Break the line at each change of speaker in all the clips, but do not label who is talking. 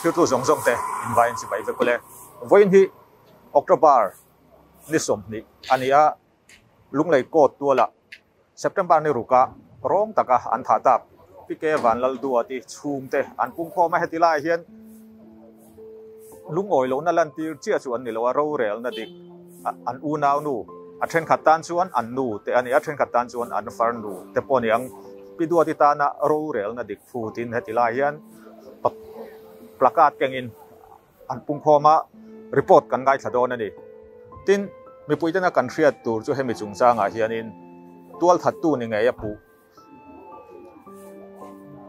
thil tu zong zong te invite si bai ve kole voin hi October ni som ni ania lunglei ko tuala September ni ruka rong taka an tha tak pike van lal du ati chhum te an pung kho ma heti lai hian lungoi lo na lan tir chia chu an ni lo ro rel na dik an u naw nu a then khat tan chuan an nu te ani a then khat tan chuan an far nu te pon yang pidu ati ta na ro rel na dik fu tin heti lai hian plakat kengin an pung kho ma report kan ngai thadon ani tin mi puitana kan hriat tur chu hemi chung changa hianin tual that tu ni ngai apu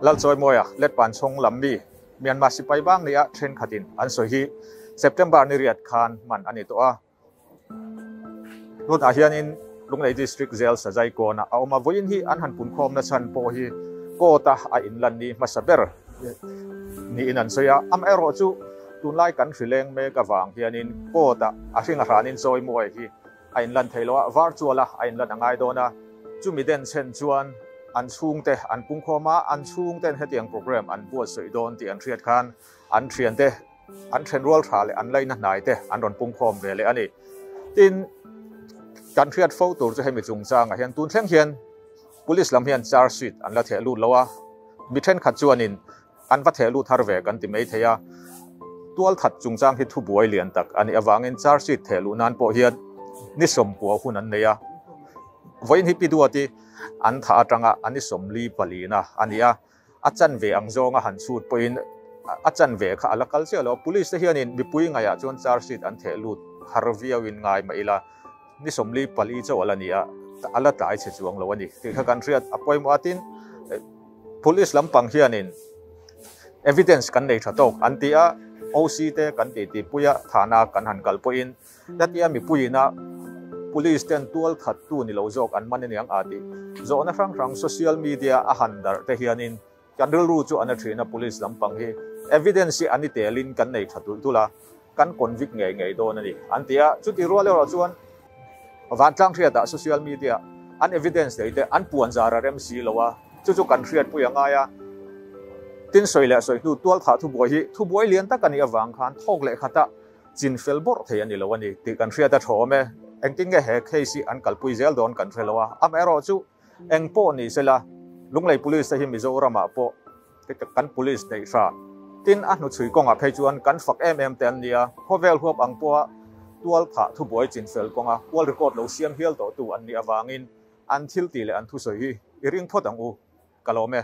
lal choi moya let pan chong lammi Myanmar sipai bang nia thren khatin an so hi September ni riat khan man ani to a lut a hianin lunglei district jail sajai ko na auma voin hi an han pun khom na chan po hi ko ta a in lan ni masaber ni inan soya am ero chu tunlai kan hrileng me ka wang hianin ko ta a hringa hranin choi moi hi a in lan theilo war chuala a in lan angai dona chu mi den chen chuan an chung te an pung khoma an chung ten hetiang program an buat soi don ti an hriat khan an thian te an then rol tha le an laina nai te an ron pung khom ve le ani tin kan hriat pho tur chu hemi chung chang a hian tun thleng hian police lam hian charge sheet an la the lu lowa mi then khat chuanin an va the lu thar ve kan ti mei theya tual that chung chang hi thu buai lian tak ani awangin charge sheet the lu nan po hian ni som pu hun an neya voin hi pidu ati an tha atanga ani somli palina ania achan ve angjong a han chut poin achan ve kha alakal che lo police te hianin mipui ngaya chon charge sheet an the lut harvia win ngai maila ni somli pali chawalania ala tai che chuang lo ani ti kha kan riat apoi mo atin police lampang hianin evidence kan nei thatok antia OC te kan ti puya thana kan han kalpoin tatia mipuina police ten tual khat tu ni lo jok an manin yang ati zo na rang social media a handar te hianin kan ru chu an thina police lampang hi evidence ani telin kan nei thatul tula kan convict ngei don ani antia chuti ruale ro chuan van tlang thriata social media an evidence te an puan zara rem si lowa chu kan thriat pu yang aya tin soile soi tu tual kha thu boi lian ta kan awang khan thok le khata chin fel bor the ani lo ani ti kan thriata thome engting nge he case an kalpui zel don kan threlowa am ero chu engpo ni sela lunglei police hi Mizoram po kan police nei sha tin a nu chui konga phei chuan kan fak ten nia hovel huap ang po tual kha thu boi chin fel konga wall record lo siam hial to tu an ni awangin an thil ti le an thu soi hi iring phot ang u kalome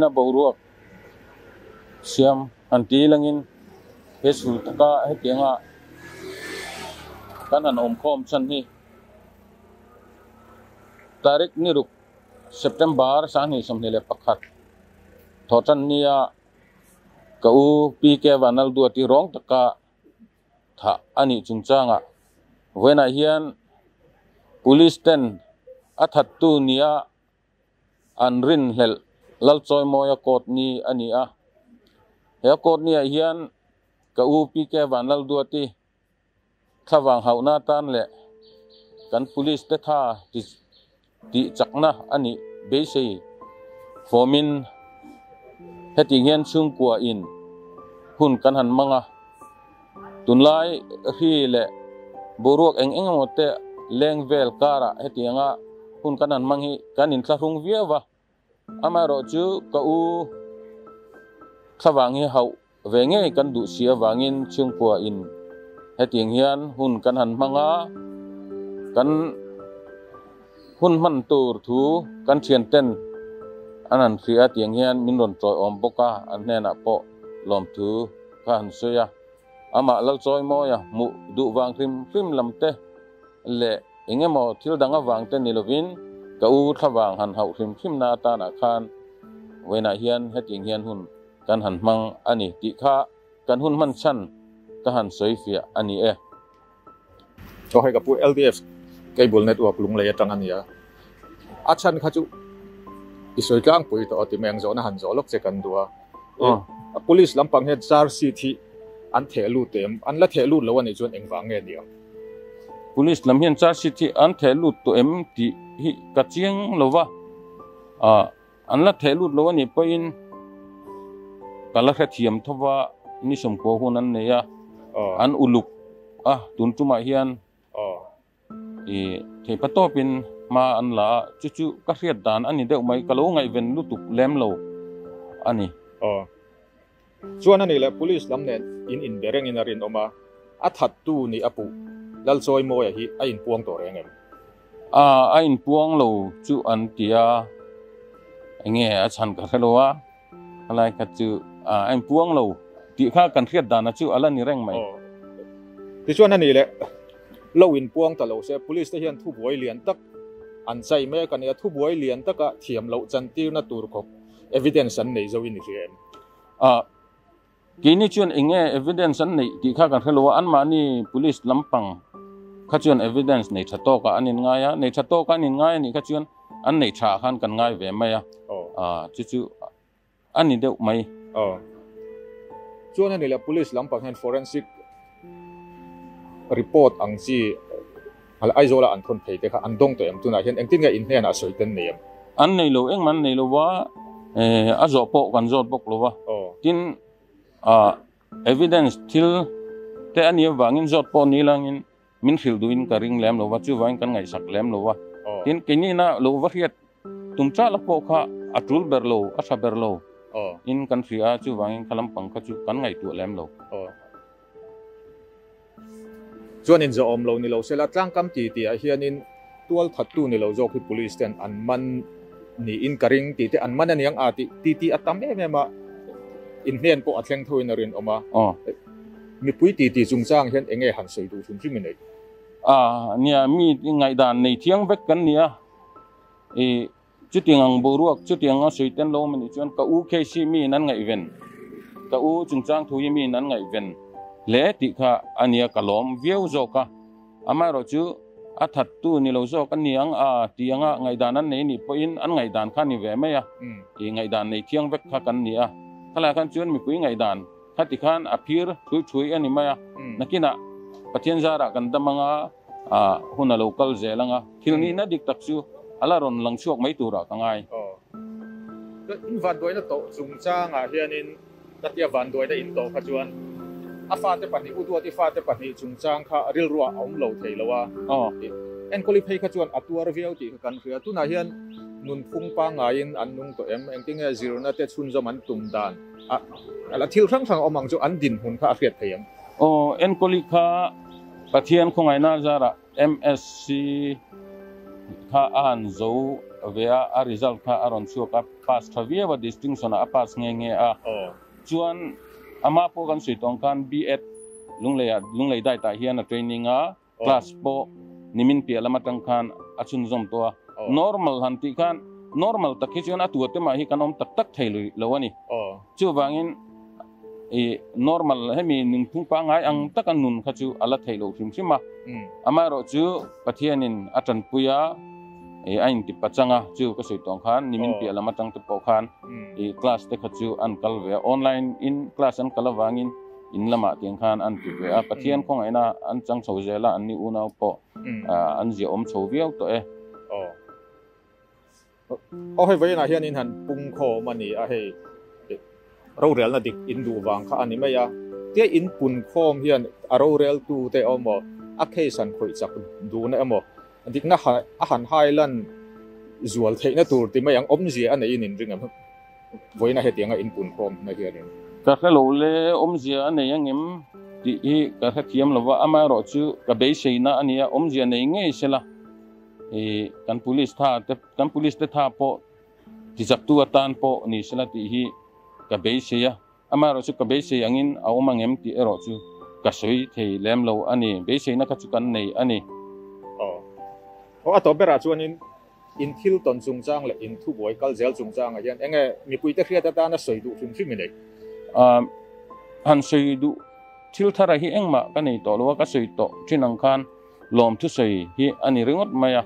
na boruak siam anti langin pesul taka hetianga kan an khom chan hi tarik ni ruk September sani samnile pakhat thotan nia kau pk wanal duati rong taka tha ani chungchanga wena hian police ten athattu nia anrin hel lalchoi moya court ni ani a he court ni hian kau pk wanal duati thawang hauna tan le kan police te tha ti chakna ani beisei fomin heti hian chung kwa in hun kan han manga tunlai hi le boruak eng mote lengvel kara heti anga hun kan han mangi kan in thlahung viawa amaro chu ka u thawangi hau venge kan du sia wangin chung kwa in heti hian hun kan han manga kan hun man tur thu kan thian ten anan fia tiang hian min ron troi om boka an hena po lom thu kan soya ama lal choi moya mu du wang krim lamte le engemo thil danga wang te nilovin ka u thawang han hau krim na ta na khan wena hian heting hian hun kan han mang ani ti kha kan hun man chan ka han soi fia ani e
to hai ka pu LDF cable network lung le atang ania achan khachu isoi tlang pui to timeng zo na han zo lok che kan dua police lampang he char city an thelu tem an la thelu lo ani chon engwang nge niam
police lam hian char city an thelu to em ti hi ka chiang lova an la thelu lo ani pain kala kha thiam thowa ni som ko hunan ne ya an uluk tun tuma hian thei patopin ma an la chu ka hriat dan ani deuh mai kalo ngai ven lutup lem lo ani
chuan ani le police lam nen in bereng in arin oma athat tu ni apu lal choi mo hi a in puang to rengem
a in puang lo chu an tia nge a chan ka hlowa alai ka chu a in puang lo ti kha kan hriat dan chu ala ni reng mai
ti chuan ani le lo in puang ta lo se police te hian thu boi lian tak an chai me kan ya thu boi lian taka thiam lo chan tir na tur khop evidence an nei zo in rian
kini chuan enge evidence an nei ti kha kan hlowa an mani police lampang kha chuan evidence nei thato ka anin ngaya nei thato ka anin ngaya ni kha chuan an nei tha khan kan ngai ve mai chu ani deuh mai
chuan ani le police lampang hen forensic report ang chi al aizola an thon phei te kha an dong to em tuna hian engtin nga in hnen a soi ten nem
an nei lo eng man nei lo wa a zo po kan zot bok lo wa tin evidence til te ani wangin zot po ni langin min khil duin ka ring lem lo wa chu wang kan ngai sak lem lo wa tin kini na lo wa hiat tum cha la po kha atul ber lo a sa ber lo in kan fia chu wangin khalam pang kha chu kan ngai tu lem lo
chuan in zo om lo ni lo sela tlang kam ti a hianin tual thattu ni lo zo khi police ten an man ni in karing ti te an man ani ang ti atam me ma in hnen po athleng thoin rin oma mi pui ti chung chang hian enge han sei du thun rim nei
nia mi ngai dan nei thiang vek kan nia chu tiang boruak chu tiang a soiten lo mani chuan ka u kc mi nan ngai ven ka u chung chang thui mi nan ngai ven le ti kha ania kalom viau zo ka amaro chu athat tu ni lo zo kan niang tianga ngai dan an nei ni poin an ngai dan kha ni ve mai ti ngai dan nei thiang vek kha kan nia khala kan chuan mi pui ngai dan khati khan aphir thui ani maya nakina pathian zara kan damanga huna local zelanga thilni na dik tak chu alaron langchuak mai tura kangai
in van doi na to chung chang hianin tatia van doi da in to kha chuan afate pani udwa ti fate pani chung chang kha ril ruwa om lo thei lowa en qualify kha chuan atuar viau ti kan khria tu na hian nun phung pa ngain an nung to em engting zero na te chun zo man tum dan ala thil thang omang chu an din hun kha afet theiam
en koli kha pathian khongai na zara MSc kha an zo vea a result kha aron chu ka pass thavia wa distinction a pass nge a chuan ama po kan sui tong kan B.Ed lunglei dai ta hian a training a class po nimin pia lama tang khan achun zom to normal han ti khan normal takhi chuan a tu te ma hi kanom tak thei lawani chu wangin e normal hemi ning thung pa ngai ang takan nun kha chu ala thei lo thim thima ama ro chu pathianin atan puya e ain ti pachanga chu ka sui tong khan nimin pia lama tang te po khan e class te kha chu an kal ve online in class an kala wangin in lama tiang khan an ti ve a pathian khong aina an chang chho zela an ni unau po an zia om chho viau to e
hei vai na hian in han pung kho mani a hei ro rel na dik in du wang kha ani maya tia in pun khom hian a ro rel tu te omo a khesan khoi chak du na emo dik na a han hailan zual theina tur ti mayang om zia an in ring am voi na he tianga in pun khom na hian
ka khalo le om zia ne yangem ti hi ka thiam lova ama ro chu ka be seina ania om zia nei nge sela e kan police te tha po ti jap tu atan po ni sela ti hi ka be seya ama ro chu ka be se angin a omangem ti ero chu ka soi thei lem lo ani be seina ka chu kan nei ani
ato bera chuanin in thil ton chungchang le in thu boi kal zel chungchang hian enge mi pui te khria ta na soi du thim nei
han soi du thil thara hi engma ka nei to lo ka soi to thinang khan lom thu soi hi ani ringot maya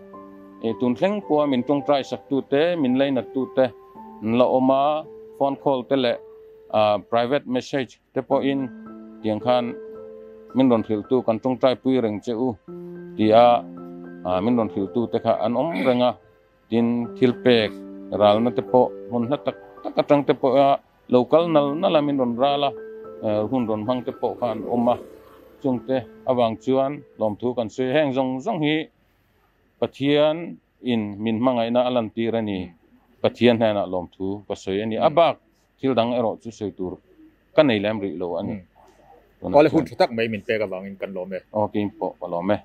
e tun thleng po min tong try sak tu te min leina tu te la oma phone call te le private message te po in tiang khan min ron thil tu kan tong try pui reng cheu tia min ron thil tu te kha an om renga tin thil pek ral na te po hun na tak atang te po local na la min ron rala hun ron hang te po khan oma chung te awang chuan lom thu kan se heng zong hi pathian in min mangai na alan tirani pathian hana lom thu ka soi ani abak thil dang ero chu soi tur ka nei lam ri lo ani
ole hun tak mai min pe ka wangin kan lo me
okay po lo me